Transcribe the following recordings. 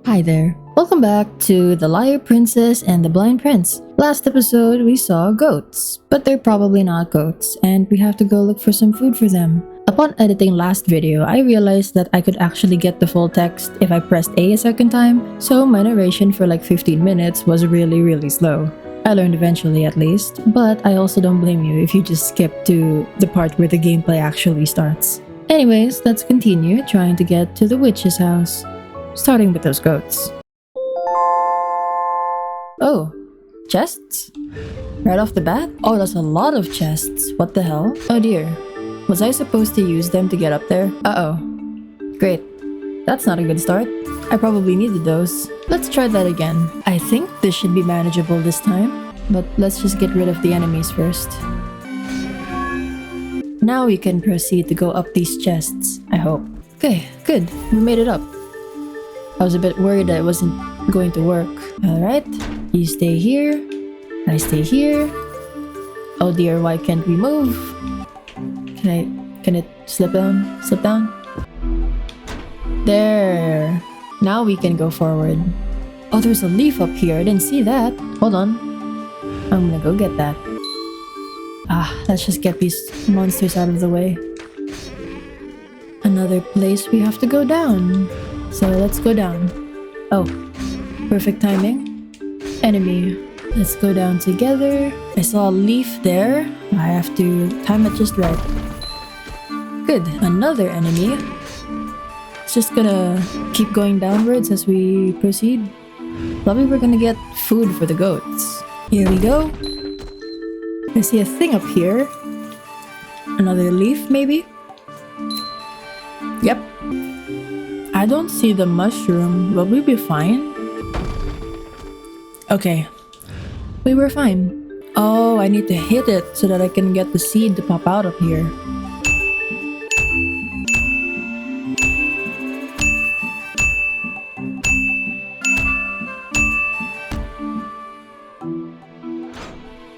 Hi there. Welcome back to The Liar Princess and the Blind Prince. Last episode we saw goats, but they're probably not goats, and we have to go look for some food for them. Upon editing last video, I realized that I could actually get the full text if I pressed A second time, so my narration for like 15 minutes was really slow. I learned eventually at least, but I also don't blame you if you just skip to the part where the gameplay actually starts. Anyways, let's continue trying to get to the witch's house. Starting with those goats. Oh, chests? Right off the bat? Oh, that's a lot of chests. What the hell? Oh dear. Was I supposed to use them to get up there? Uh-oh. Great. That's not a good start. I probably needed those. Let's try that again. I think this should be manageable this time, but let's just get rid of the enemies first. Now we can proceed to go up these chests, I hope. Okay, good. We made it up. I was a bit worried that it wasn't going to work. Alright, you stay here. I stay here. Oh dear, why can't we move? Can it slip down? Slip down? There. Now we can go forward. Oh, there's a leaf up here. I didn't see that. Hold on. I'm gonna go get that. Let's just get these monsters out of the way. Another place we have to go down. So let's go down. Oh, perfect timing. Enemy. Let's go down together. I saw a leaf there. I have to time it just right. Good. Another enemy. It's just gonna keep going downwards as we proceed. Probably we're gonna get food for the goats. Here we go. I see a thing up here. Another leaf, maybe? Yep. I don't see the mushroom. Will we be fine? Okay. We were fine. Oh, I need to hit it so that I can get the seed to pop out of here.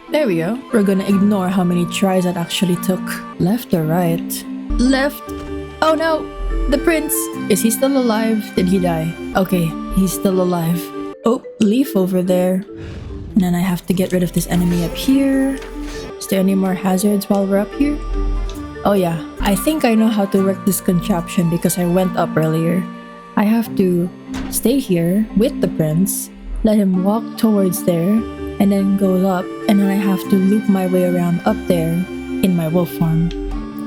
There we go. We're gonna ignore how many tries that actually took. Left or right? Left! Oh no! The prince! Is he still alive? Did he die? Okay, he's still alive. Oh, leaf over there. And then I have to get rid of this enemy up here. Is there any more hazards while we're up here? Oh yeah, I think I know how to work this contraption because I went up earlier. I have to stay here with the prince, let him walk towards there, and then go up, and then I have to loop my way around up there in my wolf form.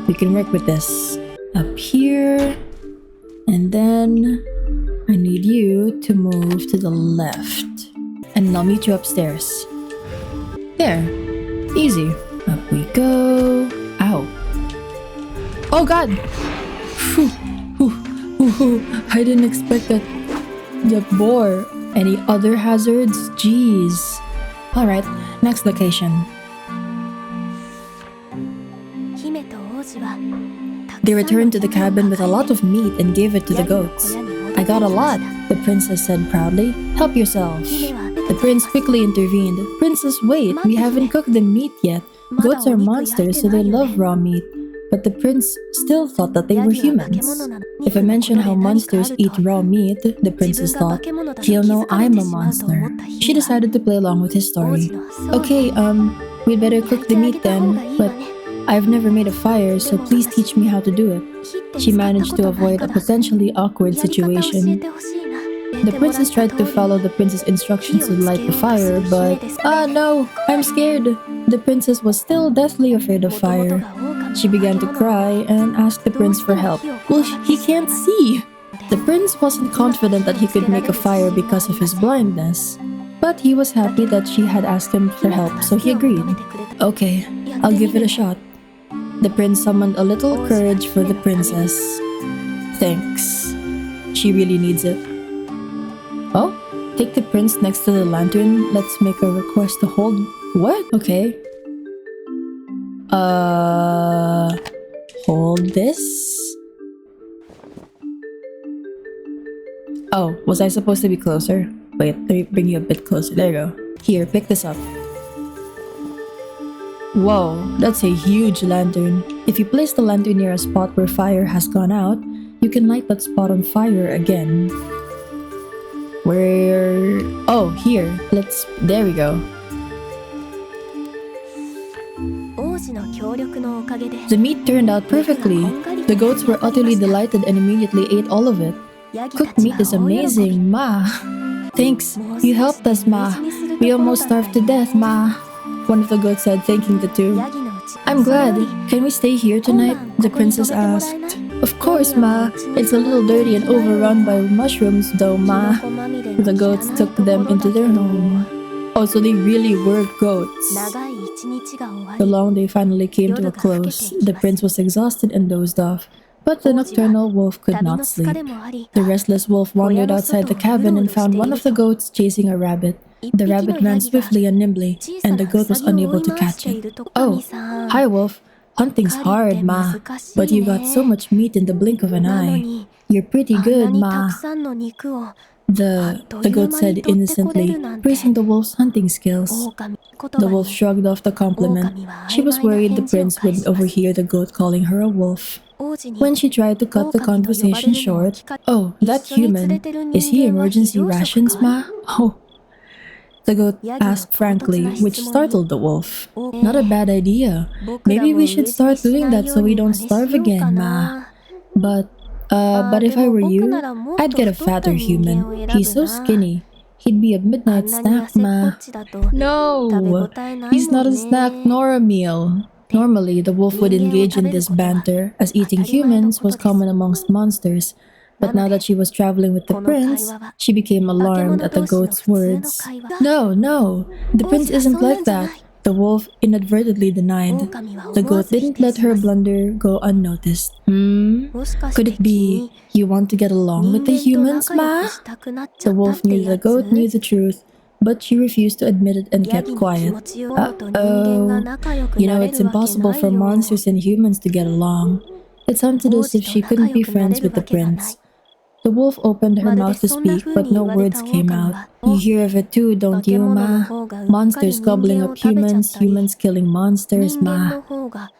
We can work with this. Up here, and then I need you to move to the left, and I'll meet you upstairs. There, easy. Up we go. Ow. Oh god! I didn't expect that. The boar. Any other hazards? Jeez. Alright, next location. They returned to the cabin with a lot of meat and gave it to the goats. I got a lot, the princess said proudly. Help yourself. The prince quickly intervened. Princess, wait, we haven't cooked the meat yet. Goats are monsters, so they love raw meat. But the prince still thought that they were humans. If I mention how monsters eat raw meat, the princess thought, he'll know I'm a monster. She decided to play along with his story. Okay, we'd better cook the meat then, but I've never made a fire, so please teach me how to do it. She managed to avoid a potentially awkward situation. The princess tried to follow the prince's instructions to light the fire, but... no! I'm scared! The princess was still deathly afraid of fire. She began to cry and asked the prince for help. Well, he can't see! The prince wasn't confident that he could make a fire because of his blindness. But he was happy that she had asked him for help, so he agreed. Okay, I'll give it a shot. The prince summoned a little courage for the princess. Thanks. She really needs it. Oh, take the prince next to the lantern. Let's make a request to hold... What? Okay. Hold this? Oh, was I supposed to be closer? Wait, let me bring you a bit closer. There you go. Here, pick this up. Whoa, that's a huge lantern. If you place the lantern near a spot where fire has gone out, you can light that spot on fire again. Where? Oh, here. There we go. The meat turned out perfectly. The goats were utterly delighted and immediately ate all of it. Cooked meat is amazing, Ma. Thanks. You helped us, Ma. We almost starved to death, Ma. One of the goats said, thanking the two. I'm glad. Can we stay here tonight? The princess asked. Of course, Ma. It's a little dirty and overrun by mushrooms, though, Ma. The goats took them into their home. Oh, so they really were goats. The long day finally came to a close. The prince was exhausted and dozed off. But the nocturnal wolf could not sleep. The restless wolf wandered outside the cabin and found one of the goats chasing a rabbit. The rabbit ran swiftly and nimbly, and the goat was unable to catch it. Oh, hi, wolf. Hunting's hard, Ma. But you got so much meat in the blink of an eye. You're pretty good, Ma. The goat said innocently, praising the wolf's hunting skills. The wolf shrugged off the compliment. She was worried the prince would overhear the goat calling her a wolf. When she tried to cut the conversation short, oh, that human, is he emergency rations, Ma? Oh. The goat asked frankly, which startled the wolf. Not a bad idea. Maybe we should start doing that so we don't starve again, Ma. But if I were you, I'd get a fatter human. He's so skinny. He'd be a midnight snack, Ma. No! He's not a snack nor a meal. Normally, the wolf would engage in this banter, as eating humans was common amongst monsters. But now that she was traveling with the prince, she became alarmed at the goat's words. No, the prince isn't like that, the wolf inadvertently denied. The goat didn't let her blunder go unnoticed. Could it be you want to get along with the humans, Ma? The wolf knew the goat knew the truth, but she refused to admit it and kept quiet. Uh-oh. You know, it's impossible for monsters and humans to get along. It sounded as if she couldn't be friends with the prince. The wolf opened her mouth to speak, but no words came out. You hear of it too, don't you, Ma? Monsters gobbling up humans, humans killing monsters, Ma.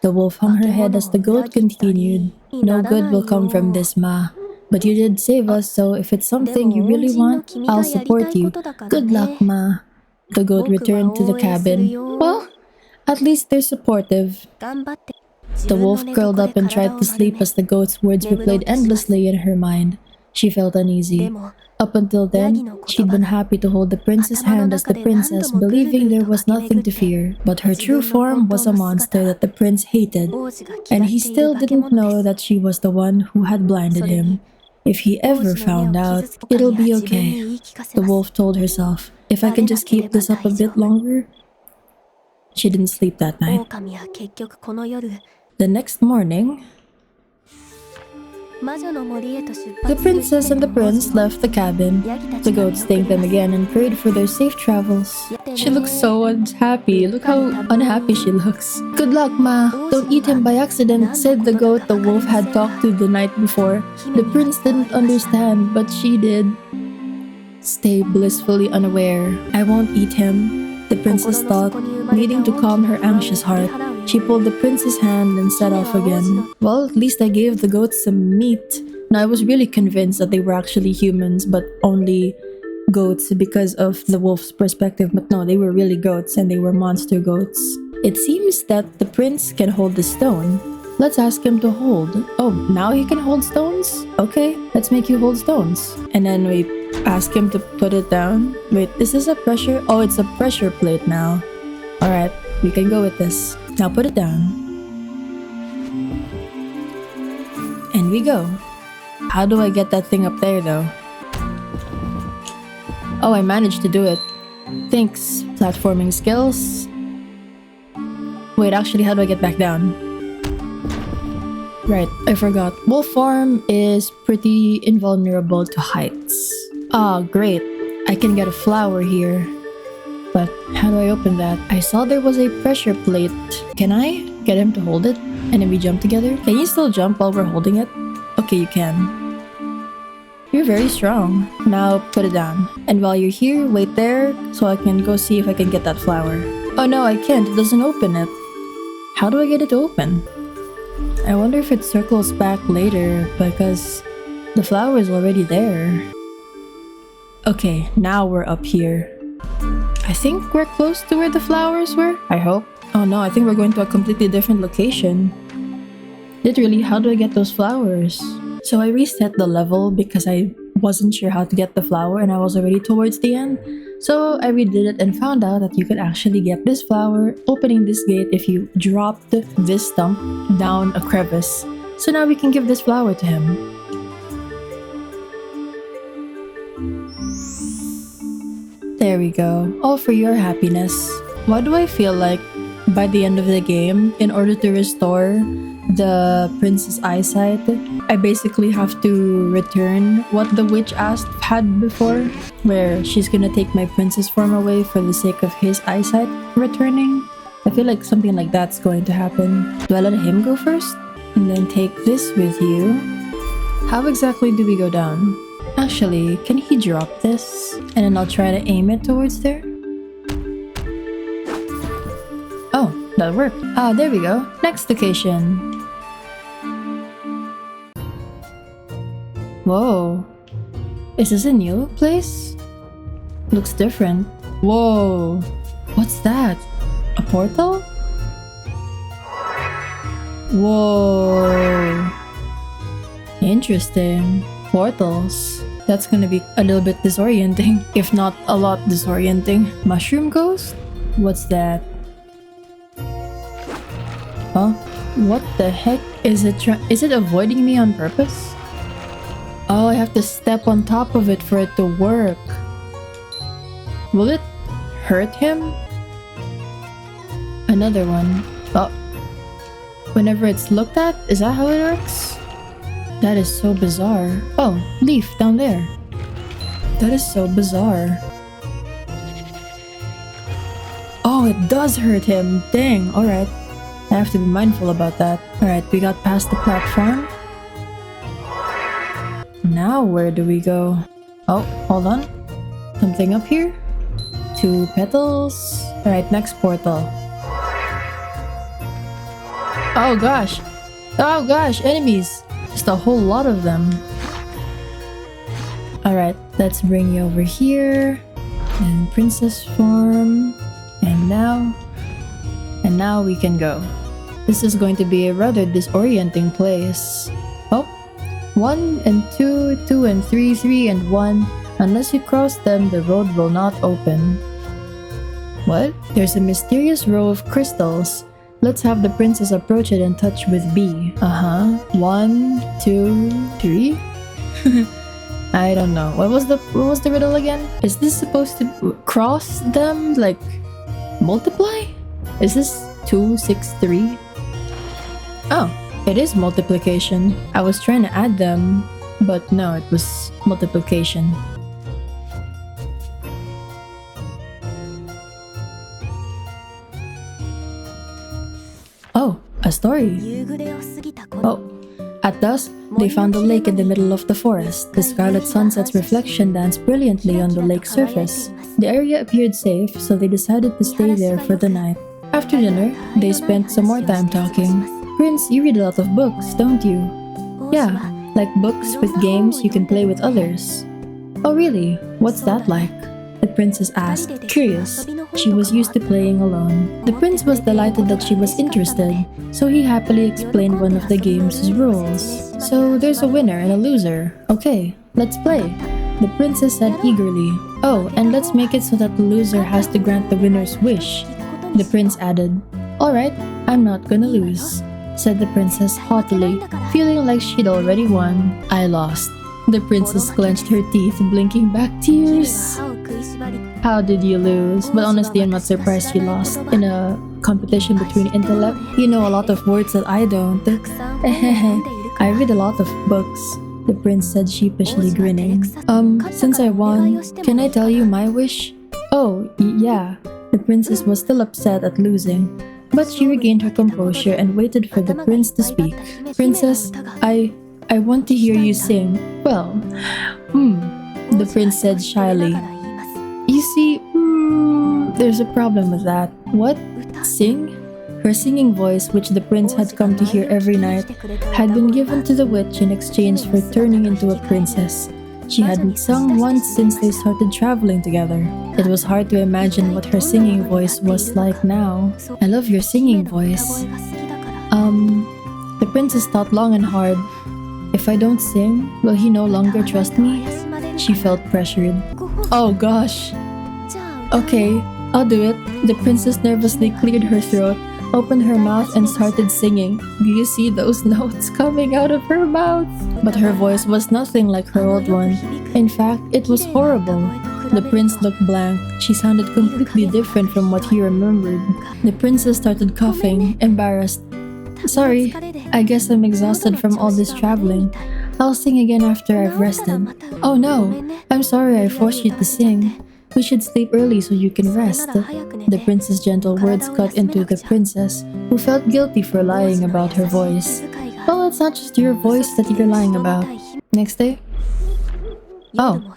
The wolf hung her head as the goat continued. No good will come from this, Ma. But you did save us, so if it's something you really want, I'll support you. Good luck, Ma. The goat returned to the cabin. Well, at least they're supportive. The wolf curled up and tried to sleep as the goat's words replayed endlessly in her mind. She felt uneasy. Up until then, she'd been happy to hold the prince's hand as the princess, believing there was nothing to fear. But her true form was a monster that the prince hated, and he still didn't know that she was the one who had blinded him. If he ever found out, it'll be okay. The wolf told herself, if I can just keep this up a bit longer. She didn't sleep that night. The next morning, the princess and the prince left the cabin. The goats thanked them again and prayed for their safe travels. She looks so unhappy. Look how unhappy she looks. Good luck, Ma. Don't eat him by accident, said the goat the wolf had talked to the night before. The prince didn't understand, but she did. Stay blissfully unaware. I won't eat him, the princess thought, needing to calm her anxious heart. She pulled the prince's hand and set off again. Well, at least I gave the goats some meat. Now, I was really convinced that they were actually humans, but only goats because of the wolf's perspective. But no, they were really goats, and they were monster goats. It seems that the prince can hold the stone. Let's ask him to hold. Oh, now he can hold stones? Okay, let's make you hold stones. And then we ask him to put it down. Wait, is this a pressure? Oh, it's a pressure plate now. Alright, we can go with this. Now put it down. And we go. How do I get that thing up there though? Oh, I managed to do it. Thanks, platforming skills. Wait, actually, how do I get back down? Right, I forgot. Wolf form is pretty invulnerable to heights. Ah, great. I can get a flower here. But how do I open that? I saw there was a pressure plate. Can I get him to hold it? And then we jump together? Can you still jump while we're holding it? Okay, you can. You're very strong. Now put it down. And while you're here, wait there so I can go see if I can get that flower. Oh no, I can't. It doesn't open it. How do I get it to open? I wonder if it circles back later because the flower is already there. Okay, now we're up here. I think we're close to where the flowers were. I hope. Oh no, I think we're going to a completely different location. Literally, how do I get those flowers? So I reset the level because I wasn't sure how to get the flower and I was already towards the end. So I redid it and found out that you could actually get this flower opening this gate if you dropped this stump down a crevice. So now we can give this flower to him. There we go. All for your happiness. Why do I feel like by the end of the game, in order to restore the prince's eyesight, I basically have to return what the witch had before, where she's gonna take my princess form away for the sake of his eyesight returning? I feel like something like that's going to happen. Do I let him go first? And then take this with you? How exactly do we go down? Actually, can he drop this? And then I'll try to aim it towards there? Oh, that worked. Ah, there we go. Next location. Whoa. Is this a new place? Looks different. Whoa. What's that? A portal? Whoa. Interesting. Portals. That's gonna be a little bit disorienting, if not a lot disorienting. Mushroom ghost? What's that? Huh? What the heck? Is it avoiding me on purpose? Oh, I have to step on top of it for it to work. Will it hurt him? Another one. Oh. Whenever it's looked at? Is that how it works? That is so bizarre. Oh, leaf down there. That is so bizarre. Oh, it does hurt him. Dang, alright. I have to be mindful about that. Alright, we got past the platform. Now where do we go? Oh, hold on. Something up here? 2 petals. Alright, next portal. Oh gosh! Oh gosh, enemies! Just a whole lot of them. Alright, let's bring you over here. And princess form. And now we can go. This is going to be a rather disorienting place. Oh, 1 and 2, 2 and 3, 3 and 1. Unless you cross them, the road will not open. What? There's a mysterious row of crystals. Let's have the princess approach it and touch with B. 1, 2, 3? I don't know. What was the riddle again? Is this supposed to cross them? Like, multiply? Is this 2, 6, 3? Oh, it is multiplication. I was trying to add them, but no, it was multiplication. Oh, a story. Oh, at dusk, they found a lake in the middle of the forest. The scarlet sunset's reflection danced brilliantly on the lake's surface. The area appeared safe, so they decided to stay there for the night. After dinner, they spent some more time talking. Prince, you read a lot of books, don't you? Yeah, like books with games you can play with others. Oh really? What's that like? The princess asked, curious. She was used to playing alone. The prince was delighted that she was interested, so he happily explained one of the game's rules. So there's a winner and a loser. Okay, let's play. The princess said eagerly. Oh, and let's make it so that the loser has to grant the winner's wish. The prince added. Alright, I'm not gonna lose, said the princess haughtily, feeling like she'd already won. I lost. The princess clenched her teeth, blinking back tears. How did you lose? But honestly, I'm not surprised you lost. In a competition between intellect, you know a lot of words that I don't. I read a lot of books, the prince said sheepishly, grinning. Since I won, can I tell you my wish? Oh, yeah. The princess was still upset at losing, but she regained her composure and waited for the prince to speak. Princess, I want to hear you sing. Well, the prince said shyly. You see, there's a problem with that. What? Sing? Her singing voice, which the prince had come to hear every night, had been given to the witch in exchange for turning into a princess. She hadn't sung once since they started traveling together. It was hard to imagine what her singing voice was like now. I love your singing voice. The princess thought long and hard. If I don't sing, will he no longer trust me? She felt pressured. Oh gosh. Okay, I'll do it. The princess nervously cleared her throat, opened her mouth, and started singing. Do you see those notes coming out of her mouth? But her voice was nothing like her old one. In fact, it was horrible. The prince looked blank. She sounded completely different from what he remembered. The princess started coughing, embarrassed. Sorry, I guess I'm exhausted from all this traveling. I'll sing again after I've rested. Oh no, I'm sorry I forced you to sing. We should sleep early so you can rest. The prince's gentle words cut into the princess, who felt guilty for lying about her voice. Well, it's not just your voice that you're lying about. Next day? Oh.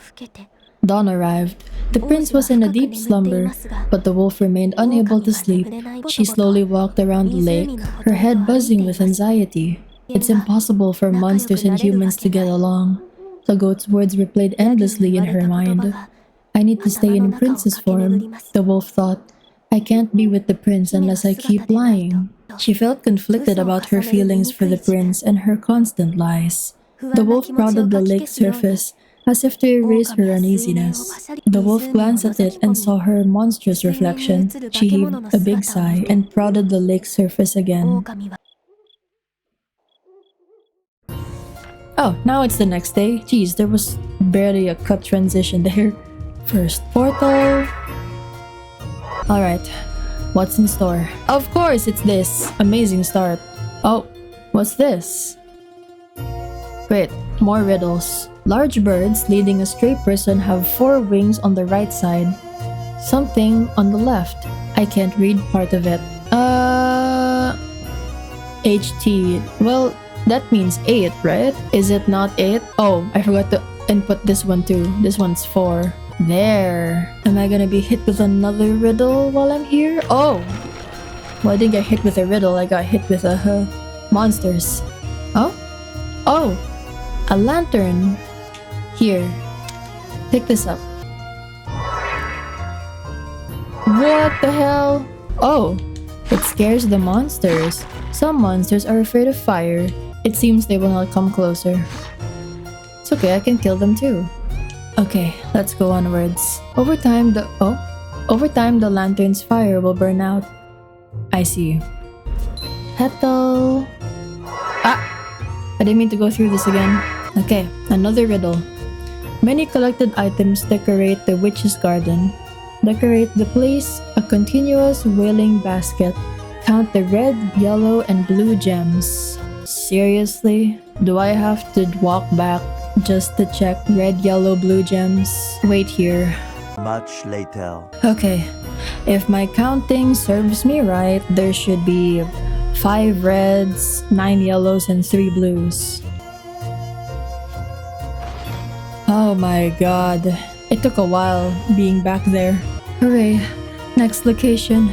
Dawn arrived. The prince was in a deep slumber, but the wolf remained unable to sleep. She slowly walked around the lake, her head buzzing with anxiety. It's impossible for monsters and humans to get along. The goat's words replayed endlessly in her mind. I need to stay in princess form, the wolf thought. I can't be with the prince unless I keep lying. She felt conflicted about her feelings for the prince and her constant lies. The wolf prodded the lake's surface, as if to erase her uneasiness. The wolf glanced at it and saw her monstrous reflection. She heaved a big sigh and prodded the lake's surface again. Oh, now it's the next day. Geez, there was barely a cut transition there. First portal. Alright, what's in store? Of course, it's this. Amazing start. Oh, what's this? Great, more riddles. Large birds leading a stray person have 4 wings on the right side. Something on the left. I can't read part of it. HT. Well, that means 8, right? Is it not 8? Oh, I forgot to input this one too. This one's 4. There. Am I gonna be hit with another riddle while I'm here? Oh! Well, I didn't get hit with a riddle. I got hit with a monsters. Oh? Oh! A lantern. Here. Pick this up. What the hell? Oh! It scares the monsters. Some monsters are afraid of fire. It seems they will not come closer. It's okay, I can kill them too. Okay, let's go onwards. Over time, the lantern's fire will burn out. I see. Petal. Ah! I didn't mean to go through this again. Okay, another riddle. Many collected items decorate the witch's garden. Decorate the place, a continuous wailing basket. Count the red, yellow, and blue gems. Seriously? Do I have to walk back just to check red, yellow, blue gems? Wait here. Much later. Okay, if my counting serves me right, there should be 5 reds, 9 yellows, and 3 blues. Oh my god, it took a while being back there. Hooray, next location.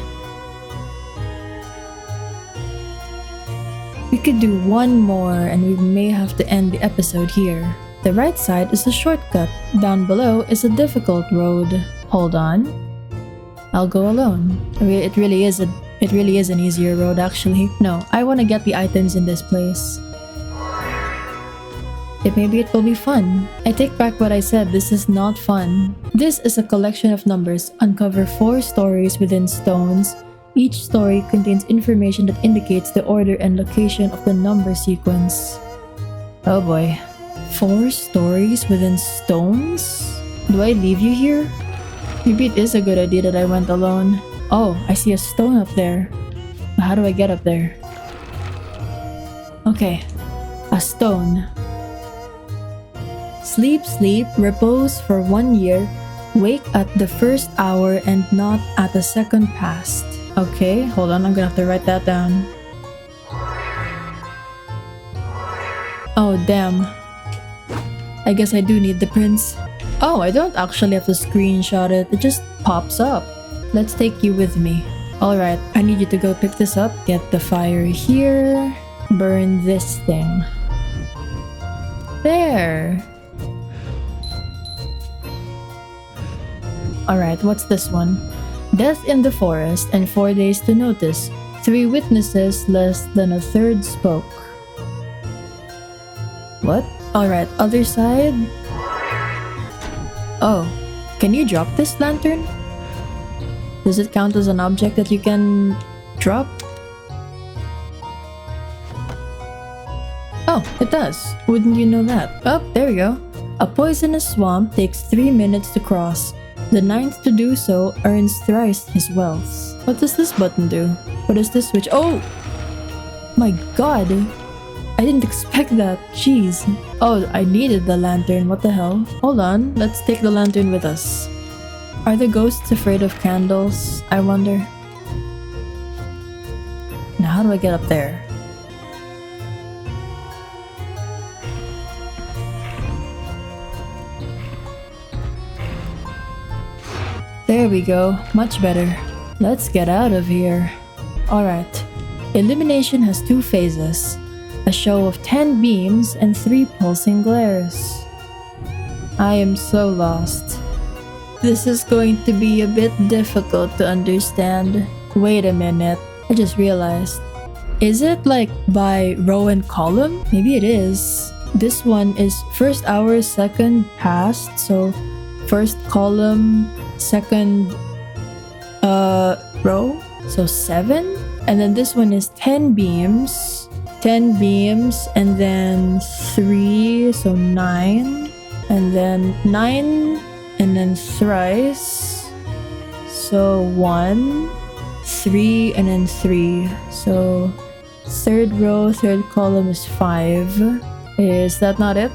We could do one more and we may have to end the episode here. The right side is a shortcut. Down below is a difficult road. Hold on. I'll go alone. It really is an easier road actually. No, I want to get the items in this place. Maybe it will be fun. I take back what I said, this is not fun. This is a collection of numbers. Uncover 4 stories within stones. Each story contains information that indicates the order and location of the number sequence. Oh boy. 4 stories within stones? Do I leave you here? Maybe it is a good idea that I went alone. Oh, I see a stone up there. How do I get up there? Okay. A stone. Sleep, sleep, repose for 1 year. Wake at the first hour and not at the second past. Okay, hold on, I'm gonna have to write that down. Oh, damn. I guess I do need the prince. Oh, I don't actually have to screenshot it. It just pops up. Let's take you with me. Alright, I need you to go pick this up. Get the fire here. Burn this thing. There. Alright, what's this one? Death in the forest and 4 days to notice. 3 witnesses, less than a third spoke. What? Alright, other side? Oh, can you drop this lantern? Does it count as an object that you can drop? Oh, it does. Wouldn't you know that? Oh, there we go. A poisonous swamp takes 3 minutes to cross. The 9th to do so earns thrice his wealth. What does this button do? What is this switch? Oh! My god! I didn't expect that. Jeez. Oh, I needed the lantern. What the hell? Hold on. Let's take the lantern with us. Are the ghosts afraid of candles? I wonder. Now, how do I get up there? There we go. Much better. Let's get out of here. Alright. Illumination has 2 phases. A show of 10 beams and 3 pulsing glares. I am so lost. This is going to be a bit difficult to understand. Wait a minute. I just realized. Is it like by row and column? Maybe it is. This one is first hour, second past. So first column, second row. So 7. And then this one is 10 beams. 10 beams and then 3, so 9. And then 9 and then thrice. So 1, 3 and then 3. So third row, third column is 5. Is that not it?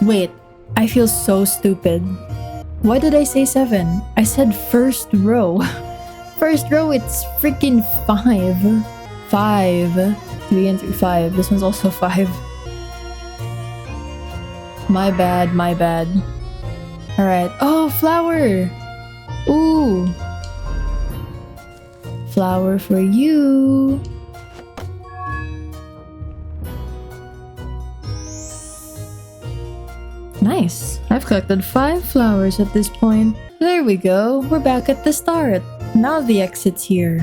Wait, I feel so stupid. Why did I say 7? I said first row. First row, it's freaking 5. 5. 3 and 3, 5. This one's also 5. My bad, my bad. Alright. Oh, flower! Ooh. Flower for you. Nice. I've collected 5 flowers at this point. There we go. We're back at the start. Now the exit's here.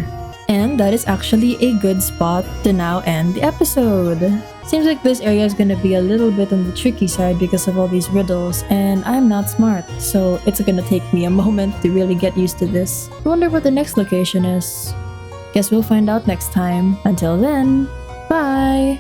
And that is actually a good spot to now end the episode. Seems like this area is gonna be a little bit on the tricky side because of all these riddles, and I'm not smart, so it's gonna take me a moment to really get used to this. I wonder what the next location is. Guess we'll find out next time. Until then, bye!